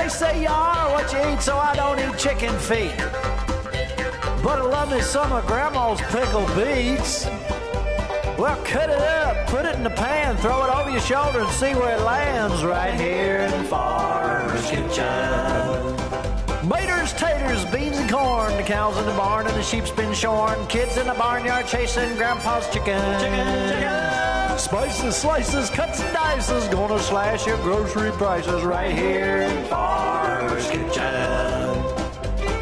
They say you are what you eat, so I don't eat chicken feet. But I love me some of Grandma's pickled beets. Well, cut it up, put it in the pan, throw it over your shoulder and see where it lands right here in Farmer's Kitchen. Maters, taters, beans and corn, the cows in the barn and the sheep's been shorn, kids in the barnyard chasing Grandpa's chicken. Spices, slices, cuts and dices, gonna slash your grocery prices right here in Farmer's Kitchen.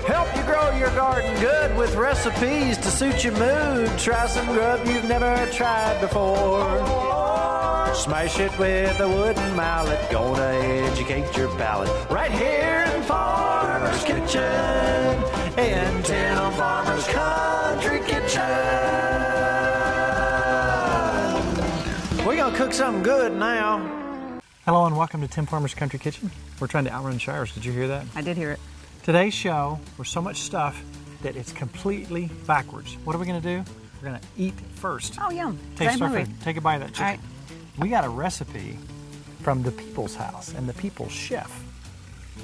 Help you grow your garden good with recipes to suit your mood. Try some grub you've never tried before. Smash it with a wooden mallet. Gonna educate your palate. Right here in Farmer's Kitchen. In Tim Farmer's Country Kitchen. We're gonna cook something good now. Hello and welcome to Tim Farmer's Country Kitchen. We're trying to outrun showers. Did you hear that? I did hear it. Today's show, we're so much stuff that it's completely backwards. What are we going to do? We're going to eat first. Oh, yum. Take a bite of that chicken. All right. We got a recipe from the People's House and the People's Chef.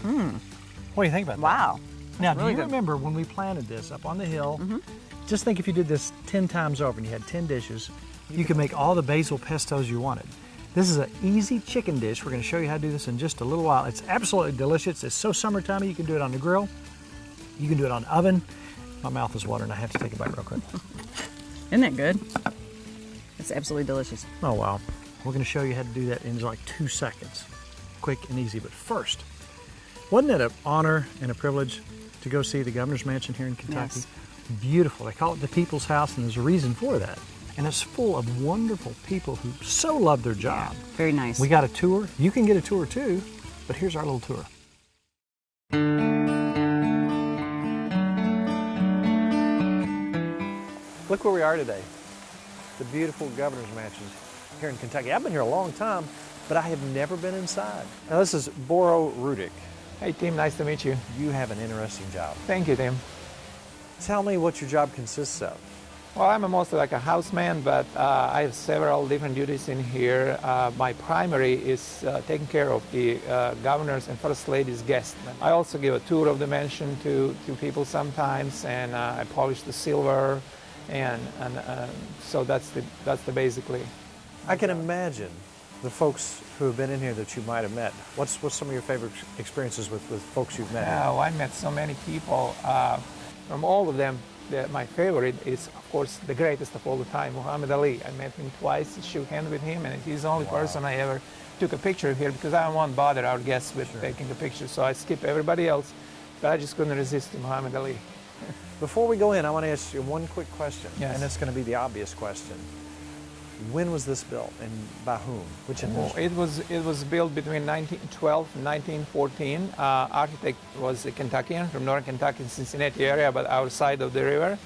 What do you think about that? Wow. Now, Really do you good. remember when we planted this up on the hill? Just think if you did this 10 times over and you had 10 dishes, you could make all the basil pestos you wanted. This is an easy chicken dish. We're going to show you how to do this in just a little while. It's absolutely delicious. It's so summertime. You can do it on the grill. You can do it on the oven. My mouth is watering. I have to take a bite real quick. Isn't that good? It's absolutely delicious. Oh, wow. We're going to show you how to do that in like 2 seconds. Quick and easy. But first, wasn't it an honor and a privilege to go see the governor's mansion here in Kentucky? Yes. Beautiful. They call it the People's House, and there's a reason for that. And it's full of wonderful people who so love their job. Yeah, very nice. We got a tour. You can get a tour too, but here's our little tour. Look where we are today. The beautiful governor's mansion here in Kentucky. I've been here a long time, but I have never been inside. Now this is Boro Rudick. Hey Tim, nice to meet you. You have an interesting job. Thank you, Tim. Tell me what your job consists of. Well, I'm mostly like a houseman, but I have several different duties in here. My primary is taking care of the governor's and first lady's guests. I also give a tour of the mansion to people sometimes, and I polish the silver, and so that's the basically. I can imagine the folks who have been in here that you might have met. What's some of your favorite experiences with folks you've met? Oh, I met so many people. From all of them, my favorite is, of course, the greatest of all the time, Muhammad Ali. I met him twice, shook hands with him, and he's the only person I ever took a picture of here because I don't want to bother our guests with taking a picture. So I skip everybody else, but I just couldn't resist Muhammad Ali. Before we go in, I want to ask you one quick question, Yes. and it's going to be the obvious question. When was this built, and by whom? Which administration? It was built between 1912 and 1914. Architect was a Kentuckian from northern Kentucky, Cincinnati area, but our side of the river.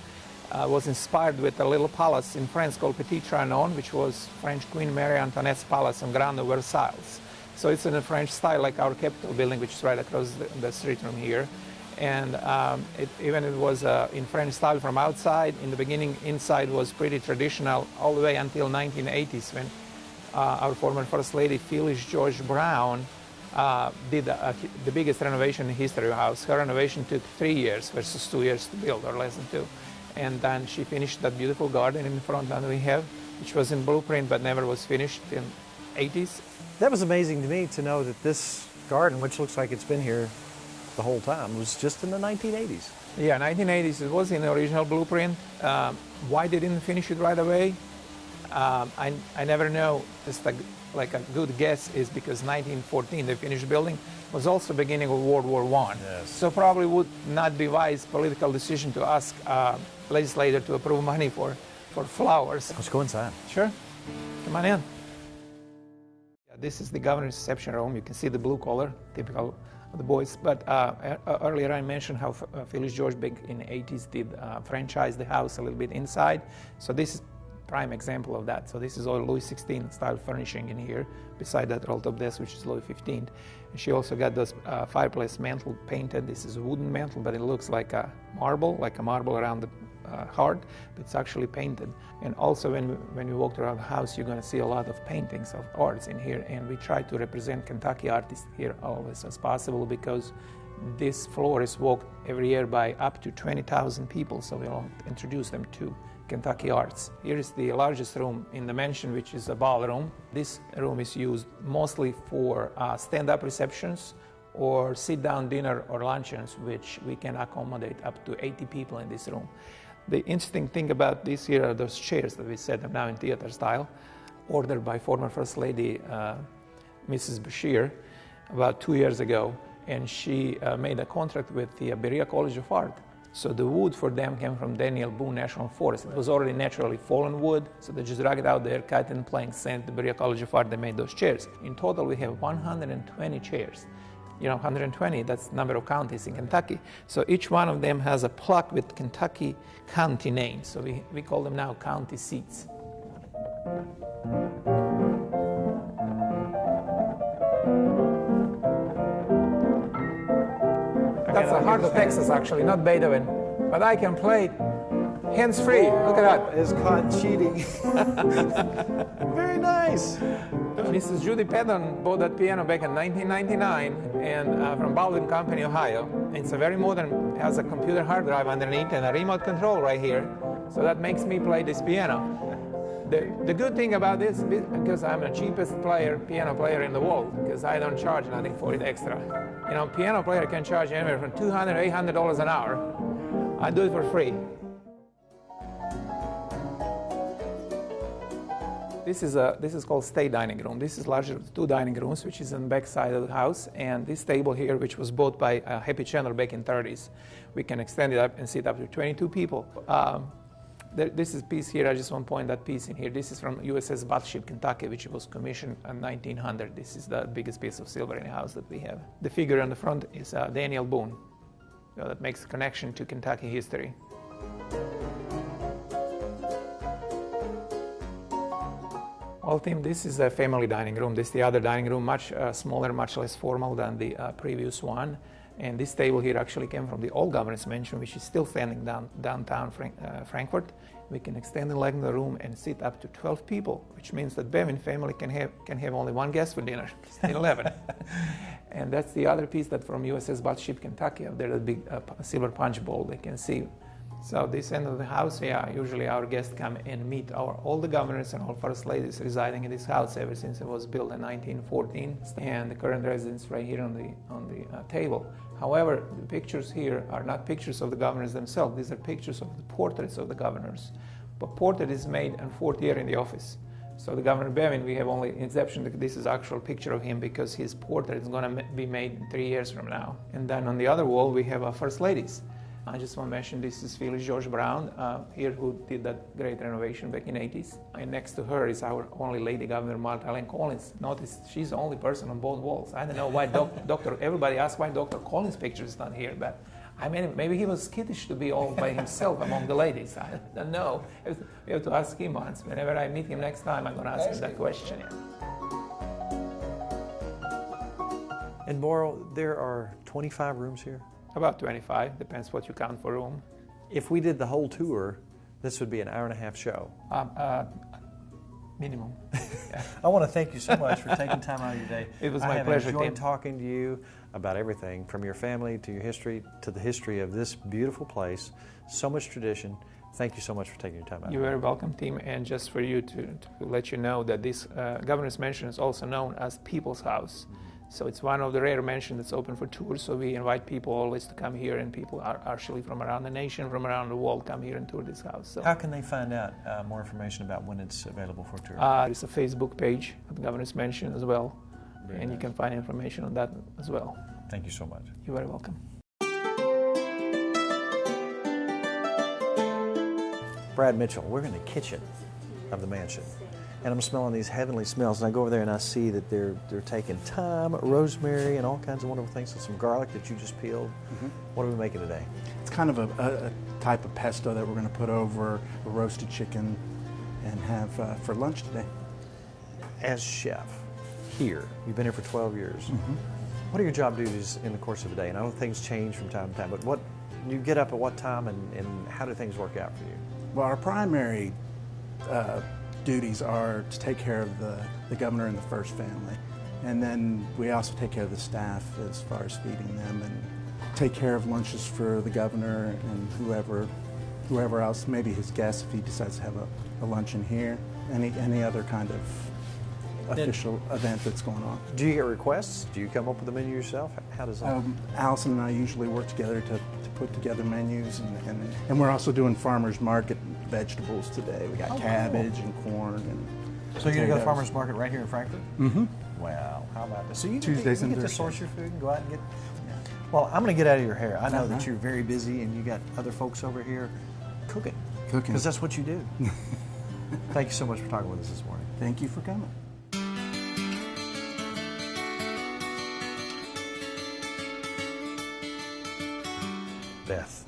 Was inspired with a little palace in France called Petit Trianon, which was French Queen Marie Antoinette's palace on Grand Versailles. So it's in a French style, like our Capitol building, which is right across the street from here. And it was in French style from outside. In the beginning, inside was pretty traditional all the way until 1980s when our former First Lady, Phyllis George Brown, did the biggest renovation in history of the house. Her renovation took 3 years versus 2 years to build, or less than 2. And then she finished that beautiful garden in the front that we have, which was in blueprint but never was finished in 80s. That was amazing to me to know that this garden, which looks like it's been here the whole time, was just in the 1980s. Yeah, 1980s. It was in the original blueprint. Why they didn't finish it right away, I never know. Just like a good guess is because 1914 they finished building was also beginning of World War I. Yes. So probably would not be wise political decision to ask legislator to approve money for flowers. Let's go inside. Sure. Come on in. Yeah, this is the governor's reception room. You can see the blue color, typical of the boys. But earlier I mentioned how Phyllis George back in the 80s did franchise the house a little bit inside. So this is prime example of that. So this is all Louis XVI style furnishing in here, beside that roll-top desk, which is Louis XV. And she also got this fireplace mantle painted. This is a wooden mantle, but it looks like a marble around hard, but it's actually painted. And also when you walk around the house, you're going to see a lot of paintings of arts in here, and we try to represent Kentucky artists here always as possible, because this floor is walked every year by up to 20,000 people, so we'll introduce them to Kentucky arts. Here is the largest room in the mansion, which is a ballroom. This room is used mostly for stand-up receptions or sit-down dinner or luncheons, which we can accommodate up to 80 people in this room. The interesting thing about this here are those chairs that we set up now in theater style, ordered by former First Lady Mrs. Bashir about 2 years ago, and she made a contract with the Berea College of Art. So the wood for them came from Daniel Boone National Forest. It was already naturally fallen wood, so they just drag it out there, cut in planks, sent to the Berea College of Art, they made those chairs. In total, we have 120 chairs. You know, 120, that's the number of counties in Kentucky. So each one of them has a plaque with Kentucky county names. So we call them now county seats. That's the heart of Texas, actually, not Beethoven. But I can play it hands-free. Look at that. Is caught cheating. Very nice. Mrs. Judy Peddon bought that piano back in 1999 and from Baldwin Company, Ohio. It's a very modern, has a computer hard drive underneath and a remote control right here. So that makes me play this piano. The good thing about this, because I'm the cheapest piano player in the world, because I don't charge nothing for it extra. You know, piano player can charge anywhere from $200 to $800 an hour. I do it for free. This is called state dining room. This is larger than 2 dining rooms, which is on the back side of the house. And this table here, which was bought by Happy Chandler back in 30s, we can extend it up and sit up to 22 people. This is a piece here. I just want to point that piece in here. This is from USS Battleship Kentucky, which was commissioned in 1900. This is the biggest piece of silver in the house that we have. The figure on the front is Daniel Boone. So that makes a connection to Kentucky history. Well, Tim, this is a family dining room. This is the other dining room, much smaller, much less formal than the previous one. And this table here actually came from the old governor's mansion, which is still standing downtown Frankfort. We can extend the length of the room and sit up to 12 people, which means that Bevin family can have only one guest for dinner, instead of 11. And that's the other piece that from USS Battleship Kentucky, up there, the big silver punch bowl they can see. So this end of the house, usually our guests come and meet all the governors and all first ladies residing in this house ever since it was built in 1914, and the current residents right here on the table. However, the pictures here are not pictures of the governors themselves. These are pictures of the portraits of the governors. But portrait is made in 4th year in the office. So the Governor Bevin, we have only exception that this is actual picture of him because his portrait is going to be made 3 years from now. And then on the other wall, we have our first ladies. I just want to mention this is Phyllis George Brown here, who did that great renovation back in the 80s. And next to her is our only lady governor, Martha Ellen Collins. Notice she's the only person on both walls. I don't know why everybody asks why Dr. Collins' picture is not here, but I mean, maybe he was skittish to be all by himself among the ladies. I don't know. We have to ask him once. Whenever I meet him next time, I'm going to ask him that question. And Morrow, there are 25 rooms here? About 25, depends what you count for room. If we did the whole tour, this would be an hour-and-a-half show. Minimum. Yeah. I want to thank you so much for taking time out of your day. It was my pleasure, I have enjoyed Tim. talking to you about everything, from your family to your history to the history of this beautiful place. So much tradition. Thank you so much for taking your time out. You're very welcome, Tim. And just for you to let you know that this Governor's Mansion is also known as People's House. So it's one of the rare mansions that's open for tours. So we invite people always to come here, and people are actually from around the nation, from around the world, come here and tour this house. So how can they find out more information about when it's available for tour? There's a Facebook page of the Governor's Mansion as well, Very and nice. You can find information on that as well. Thank you so much. You're very welcome. Brad Mitchell, we're in the kitchen of the mansion. And I'm smelling these heavenly smells, and I go over there and I see that they're taking thyme, rosemary, and all kinds of wonderful things, and some garlic that you just peeled. Mm-hmm. What are we making today? It's kind of a type of pesto that we're going to put over a roasted chicken and have for lunch today. As chef here, you've been here for 12 years. Mm-hmm. What are your job duties in the course of the day? And I know things change from time to time, but what You get up at what time, and how do things work out for you? Well, our primary duties are to take care of the governor and the first family. And then we also take care of the staff as far as feeding them and take care of lunches for the governor and whoever else, maybe his guests if he decides to have a luncheon here, any other kind of official event that's going on. Do you get requests? Do you come up with the menu yourself? How does that? Allison and I usually work together to put together menus, and we're also doing farmers market vegetables today. We got cabbage and corn and So you're going to go to potatoes. farmers market right here in Frankfurt? Mm-hmm. Wow, how about this? So you Tuesdays and get to Thursdays. source your food and go out and get. Well, I'm going to get out of your hair. I know that you're very busy and you got other folks over here cooking. Because that's what you do. Thank you so much for talking with us this morning. Thank you for coming. Beth,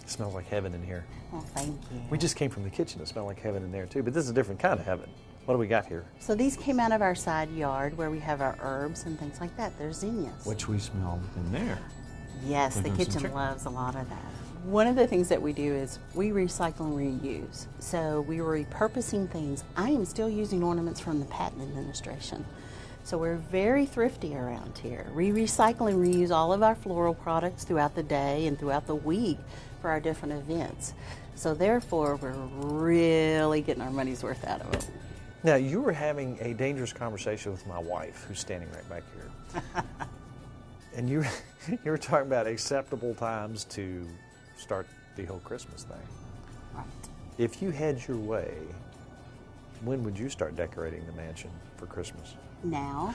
it smells like heaven in here. Well, thank you. We just came from the kitchen. It smelled like heaven in there too, but this is a different kind of heaven. What do we got here? So these came out of our side yard where we have our herbs and things like that. They're zinnias. Which we smell in there. Yes, the doing some kitchen trick- loves a lot of that. One of the things that we do is we recycle and reuse. So we were repurposing things. I am still using ornaments from the patent administration. So we're very thrifty around here. We recycle and reuse all of our floral products throughout the day and throughout the week for our different events. So therefore, we're really getting our money's worth out of it. Now, you were having a dangerous conversation with my wife, who's standing right back here. And you were talking about acceptable times to start the whole Christmas thing. Right. If you had your way, when would you start decorating the mansion for Christmas? Now,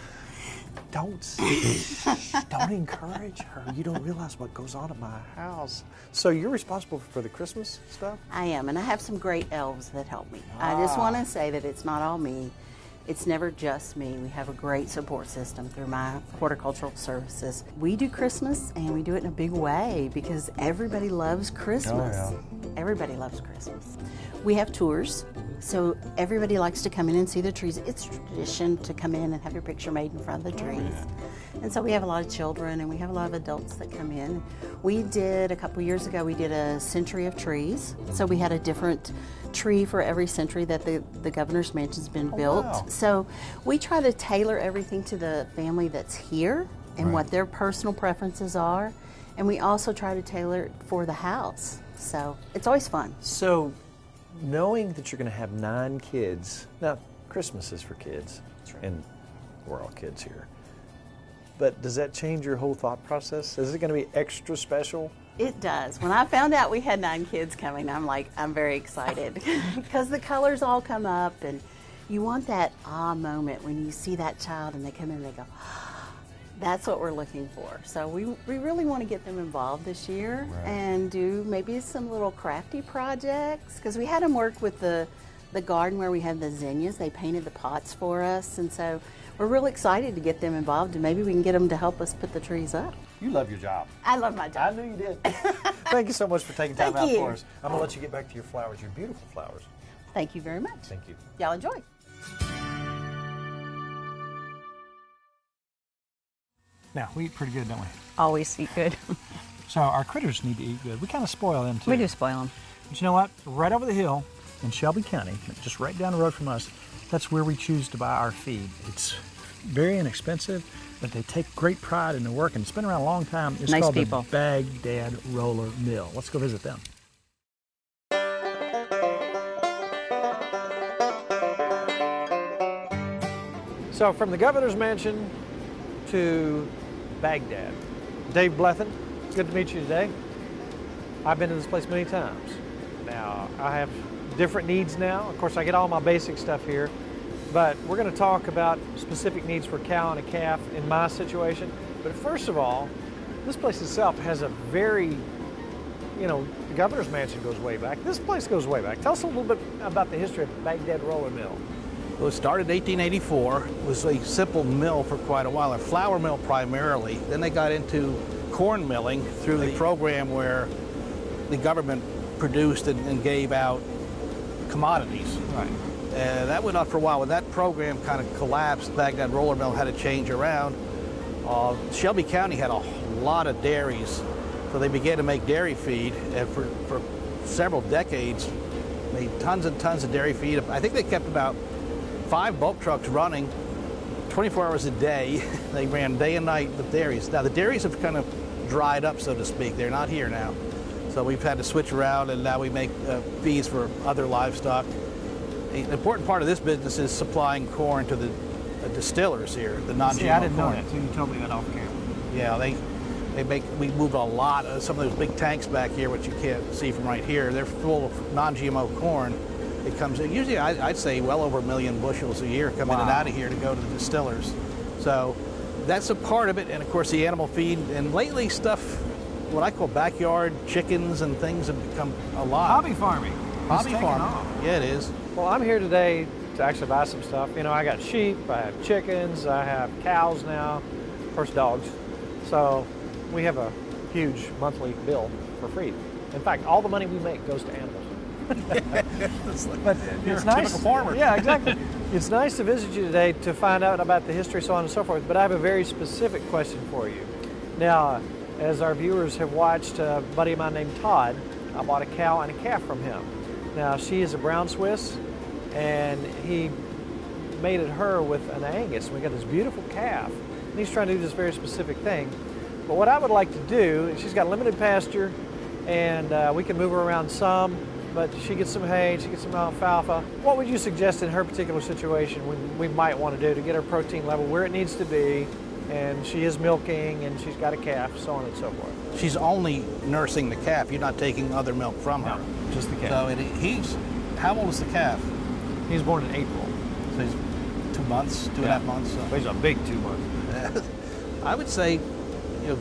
Don't don't encourage her. You don't realize what goes on at my house. So you're responsible for the Christmas stuff? I am, and I have some great elves that help me. I just want to say that it's not all me. It's never just me. We have a great support system through my horticultural services. We do Christmas, and we do it in a big way because everybody loves Christmas. Oh, yeah. Everybody loves Christmas. We have tours, so everybody likes to come in and see the trees. It's tradition to come in and have your picture made in front of the trees. And so we have a lot of children and we have a lot of adults that come in. We did, a couple years ago, we did a century of trees. So we had a different tree for every century that the governor's mansion's been built. wow. So we try to tailor everything to the family that's here and what their personal preferences are. And we also try to tailor it for the house. So it's always fun. So knowing that you're going to have 9 kids, now Christmas is for kids, and we're all kids here. But does that change your whole thought process? Is it going to be extra special? It does. When I found out we had 9 kids coming, I'm very excited because the colors all come up and you want that moment when you see that child and they come in and they go, that's what we're looking for. So we really want to get them involved this year and do maybe some little crafty projects because we had them work with the garden where we have the zinnias. They painted the pots for us, and so we're real excited to get them involved, and maybe we can get them to help us put the trees up. You love your job. I love my job. I knew you did. Thank you so much for taking time Thank out you. for us. I'm going to let you get back to your flowers, your beautiful flowers. Thank you very much. Thank you. Y'all enjoy. Now, we eat pretty good, don't we? Always eat good. So our critters need to eat good. We kind of spoil them, too. We do spoil them. But you know what? Right over the hill in Shelby County, just right down the road from us, that's where we choose to buy our feed. It's very inexpensive, but they take great pride in their work, and it's been around a long time. It's Nice called people. the Bagdad Roller Mill. Let's go visit them. So from the governor's mansion to Baghdad. Dave Blethen, it's good to meet you today. I've been to this place many times. Now, I have different needs now. Of course, I get all my basic stuff here, but we're going to talk about specific needs for a cow and a calf in my situation. But first of all, this place itself has a very, the governor's mansion goes way back. This place goes way back. Tell us a little bit about the history of Bagdad Roller Mill. Well, it started in 1884. It was a simple mill for quite a while, a flour mill primarily. Then they got into corn milling through the program where the government produced and gave out commodities. Right. That went on for a while. When that program kind of collapsed, Bagdad Roller Mill had to change around. Shelby County had a lot of dairies So they began to make dairy feed, and for several decades, made tons and tons of dairy feed. I think they kept about 5 bulk trucks running 24 hours a day. They ran day and night with dairies. Now the dairies have kind of dried up, so to speak. They're not here now. So we've had to switch around, and now we make feeds for other livestock. An important part of this business is supplying corn to the distillers here, the non-GMO corn. I didn't know that until you told me that off camera. Yeah, we moved a lot of some of those big tanks back here, which you can't see from right here. They're full of non-GMO corn. It comes in, usually I'd say well over 1 million bushels a year come in and out of here to go to the distillers. So that's a part of it, and of course the animal feed, and lately stuff, what I call backyard chickens and things have become alive. Hobby farming. Hobby farming. Yeah, it is. Well, I'm here today to actually buy some stuff. You know, I got sheep, I have chickens, I have cows now, of course dogs. So we have a huge monthly bill for feed. In fact, all the money we make goes to animals. But it's nice. Typical farmer. Yeah, exactly. It's nice to visit you today to find out about the history, so on and so forth, but I have a very specific question for you. Now, as our viewers have watched, a buddy of mine named Todd, I bought a cow and a calf from him. Now, she is a brown Swiss, and he mated her with an Angus. We got this beautiful calf, and he's trying to do this very specific thing. But what I would like to do, she's got limited pasture, and we can move her around some, but she gets some hay, she gets some alfalfa. What would you suggest in her particular situation we might want to do to get her protein level where it needs to be, and she is milking, and she's got a calf, so on and so forth? She's only nursing the calf. You're not taking other milk from her. No, just the calf. So how old is the calf? He was born in April. So he's 2 months, 2.5 months. So. He's a big 2 months. I would say,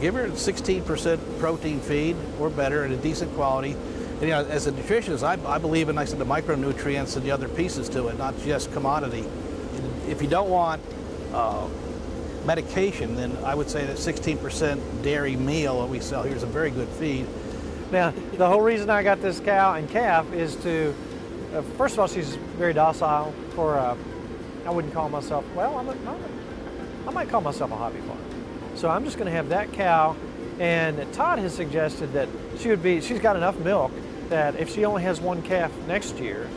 give her 16% protein feed or better at a decent quality. And, as a nutritionist, I believe in, like I said, the micronutrients and the other pieces to it, not just commodity. If you don't want medication, then I would say that 16% dairy meal that we sell here is a very good feed. Now, the whole reason I got this cow and calf is to, first of all, she's very docile for, I wouldn't call myself, well, I might call myself a hobby farmer. So I'm just going to have that cow, and Todd has suggested that she's got enough milk that if she only has 1 calf next year,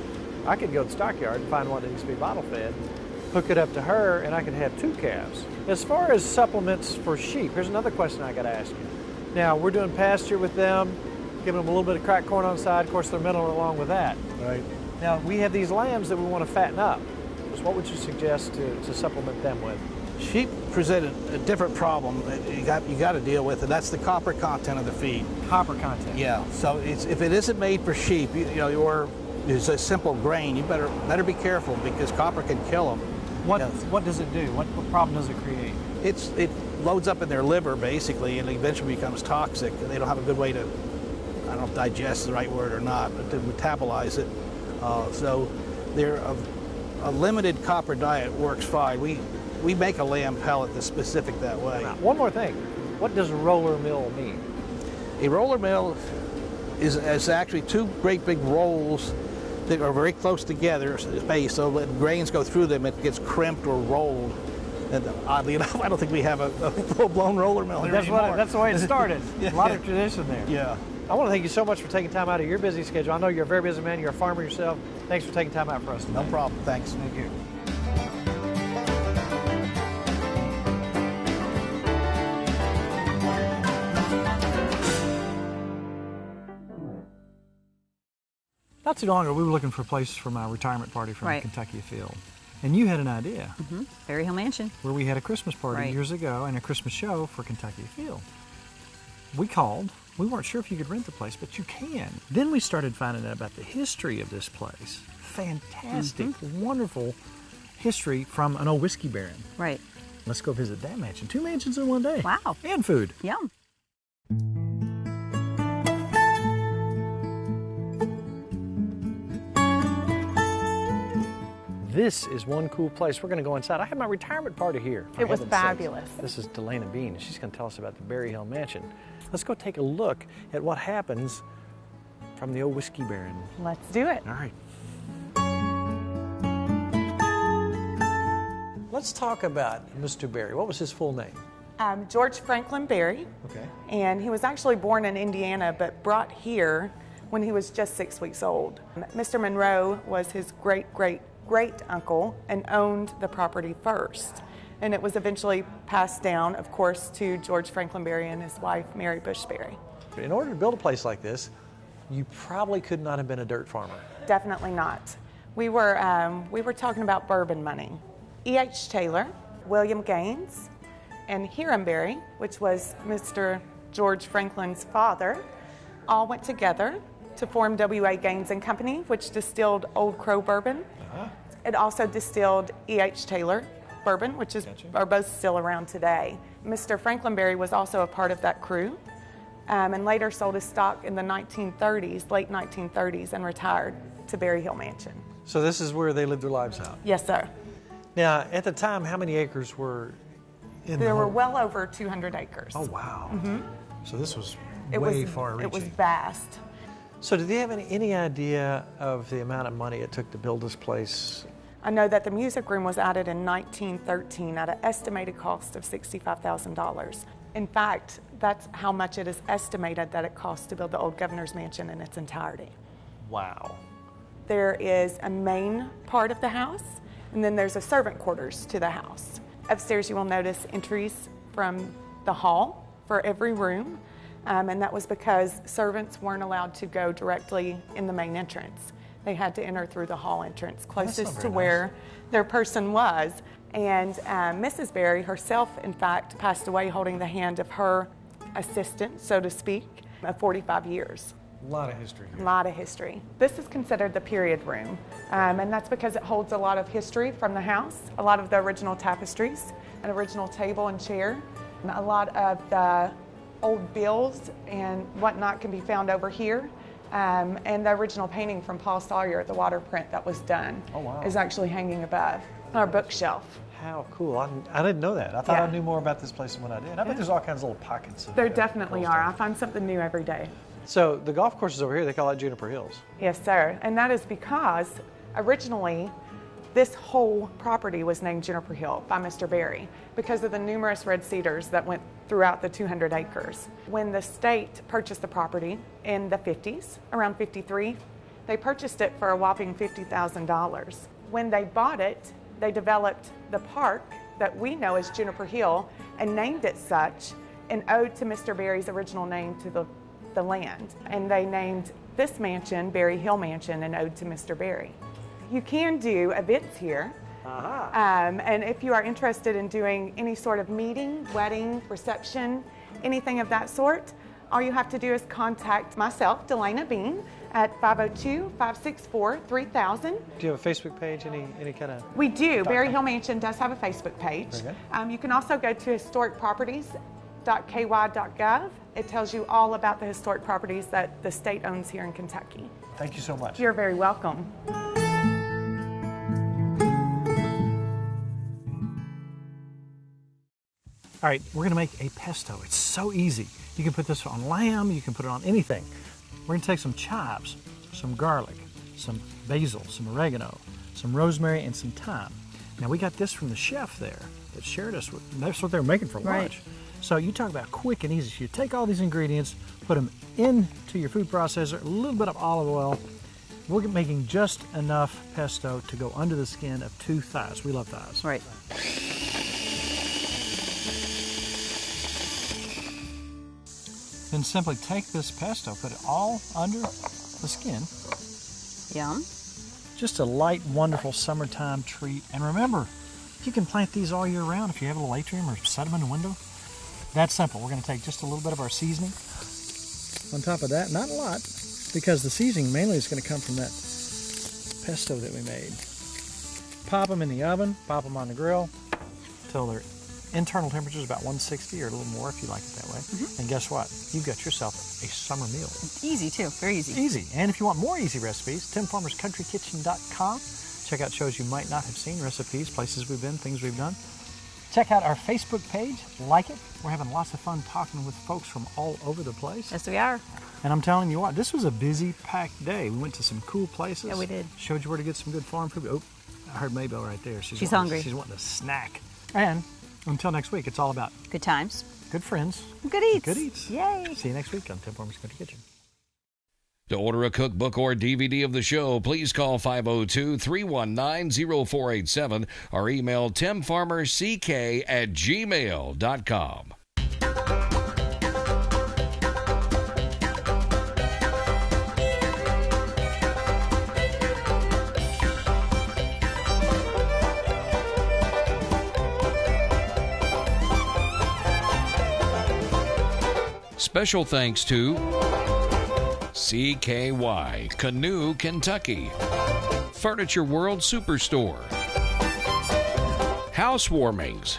I could go to the stockyard and find one that needs to be bottle fed, hook it up to her, and I could have 2 calves. As far as supplements for sheep, here's another question I got to ask you. Now, we're doing pasture with them, giving them a little bit of cracked corn on the side. Of course, they're mineral along with that. Right. Now, we have these lambs that we want to fatten up. So what would you suggest to supplement them with? Sheep present a different problem that you got to deal with, and that's the copper content of the feed. Copper content. Yeah. So if it isn't made for sheep, or it's a simple grain, you better be careful because copper can kill them. What does it do? What problem does it create? It loads up in their liver basically, and eventually becomes toxic. And they don't have a good way to, I don't know if digest is the right word or not, but to metabolize it. So a limited copper diet works fine. We make a lamb pellet that's specific that way. Now, one more thing. What does roller mill mean? A roller mill is actually 2 great big rolls that are very close together, spaced, so when grains go through them, it gets crimped or rolled. And oddly enough, I don't think we have a full-blown roller mill here anymore. That's the way it started. Yeah. A lot of tradition there. Yeah. I want to thank you so much for taking time out of your busy schedule. I know you're a very busy man. You're a farmer yourself. Thanks for taking time out for us today. No problem. Thanks. Thank you. Not too long ago, we were looking for a place for my retirement party from Kentucky Field. And you had an idea. Mm-hmm. Berry Hill Mansion. Where we had a Christmas party years ago and a Christmas show for Kentucky Field. We called. We weren't sure if you could rent the place, but you can. Then we started finding out about the history of this place. Fantastic, wonderful history from an old whiskey baron. Right. Let's go visit that mansion. 2 mansions in one day. Wow. And food. Yum. This is one cool place. We're going to go inside. I had my retirement party here. It was fabulous. This is Delana Bean. She's going to tell us about the Berry Hill Mansion. Let's go take a look at what happens from the old whiskey baron. Let's do it. All right. Let's talk about Mr. Berry. What was his full name? George Franklin Berry. Okay. And he was actually born in Indiana, but brought here when he was just 6 weeks old. Mr. Monroe was his great uncle and owned the property first. And it was eventually passed down, of course, to George Franklin Berry and his wife, Mary Bush Berry. In order to build a place like this, you probably could not have been a dirt farmer. Definitely not. We were talking about bourbon money. E.H. Taylor, William Gaines, and Hiram Berry, which was Mr. George Franklin's father, all went together to form W.A. Gaines and Company, which distilled Old Crow bourbon. It also distilled E.H. Taylor bourbon, which are both still around today. Mr. Franklin Berry was also a part of that crew, and later sold his stock in the 1930s, late 1930s, and retired to Berry Hill Mansion. So this is where they lived their lives out. Yes, sir. Now, at the time, how many acres were in There the were home? well over 200 acres. Oh, wow. So this was It way was, far-reaching. It was vast. So did they have any idea of the amount of money it took to build this place? I know that the music room was added in 1913 at an estimated cost of $65,000. In fact, that's how much it is estimated that it cost to build the old governor's mansion in its entirety. Wow. There is a main part of the house, and then there's a servant quarters to the house. Upstairs you will notice entries from the hall for every room, and that was because servants weren't allowed to go directly in the main entrance. They had to enter through the hall entrance closest to where their person was. And Mrs. Berry herself, in fact, passed away holding the hand of her assistant, so to speak, of 45 years. A lot of history here. A lot of history. This is considered the period room, and that's because it holds a lot of history from the house, a lot of the original tapestries, an original table and chair. A lot of the old bills and whatnot can be found over here. And the original painting from Paul Sawyer, the water print that was done, is actually hanging above our bookshelf. How cool. I didn't know that. I thought I knew more about this place than what I did. I bet there's all kinds of little pockets of There definitely are. I find something new every day. So the golf course is over here. They call it Juniper Hills. Yes, sir. And that is because originally this whole property was named Juniper Hill by Mr. Berry because of the numerous red cedars that went throughout the 200 acres. When the state purchased the property in the 50s, around 53, they purchased it for a whopping $50,000. When they bought it, they developed the park that we know as Juniper Hill and named it such in ode to Mr. Berry's original name to the land. And they named this mansion Berry Hill Mansion in ode to Mr. Berry. You can do events here. And if you are interested in doing any sort of meeting, wedding, reception, anything of that sort, all you have to do is contact myself, Delana Bean, at 502-564-3000. Do you have a Facebook page? Any kind of? We do. Berry Hill Mansion does have a Facebook page. Very good. You can also go to historicproperties.ky.gov. It tells you all about the historic properties that the state owns here in Kentucky. Thank you so much. You're very welcome. All right, we're gonna make a pesto. It's so easy. You can put this on lamb, you can put it on anything. We're gonna take some chives, some garlic, some basil, some oregano, some rosemary, and some thyme. Now we got this from the chef there that shared us with, that's what they were making for lunch. So you talk about quick and easy. So you take all these ingredients, put them into your food processor, a little bit of olive oil. We're making just enough pesto to go under the skin of 2 thighs. We love thighs. Right. Then simply take this pesto, put it all under the skin. Yum. Just a light, wonderful summertime treat. And remember, you can plant these all year round if you have a little atrium or set them in the window. That's simple. We're going to take just a little bit of our seasoning on top of that. Not a lot, because the seasoning mainly is going to come from that pesto that we made. Pop them in the oven, pop them on the grill until their internal temperature is about 160 or a little more if you like it that way. And guess what? You've got yourself a summer meal. Easy too, very easy. Easy. And if you want more easy recipes, TimFarmersCountryKitchen.com. Check out shows you might not have seen, recipes, places we've been, things we've done. Check out our Facebook page, like it. We're having lots of fun talking with folks from all over the place. Yes, we are. And I'm telling you what, this was a busy, packed day. We went to some cool places. Yeah, we did. Showed you where to get some good farm food. Oh, I heard Maybelle right there. She's hungry. She's wanting a snack. And Until next week, it's all about Good times. good friends, Good eats. good eats. Yay. See you next week on Tim Farmer's Country Kitchen. To order a cookbook or DVD of the show, please call 502-319-0487 or email timfarmerck@gmail.com. Special thanks to CKY, Canoe, Kentucky, Furniture World Superstore, Housewarmings,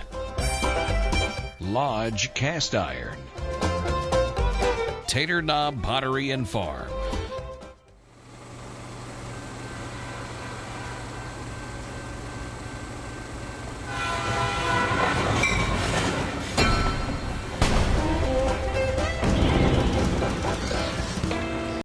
Lodge Cast Iron, Tater Knob Pottery and Farm,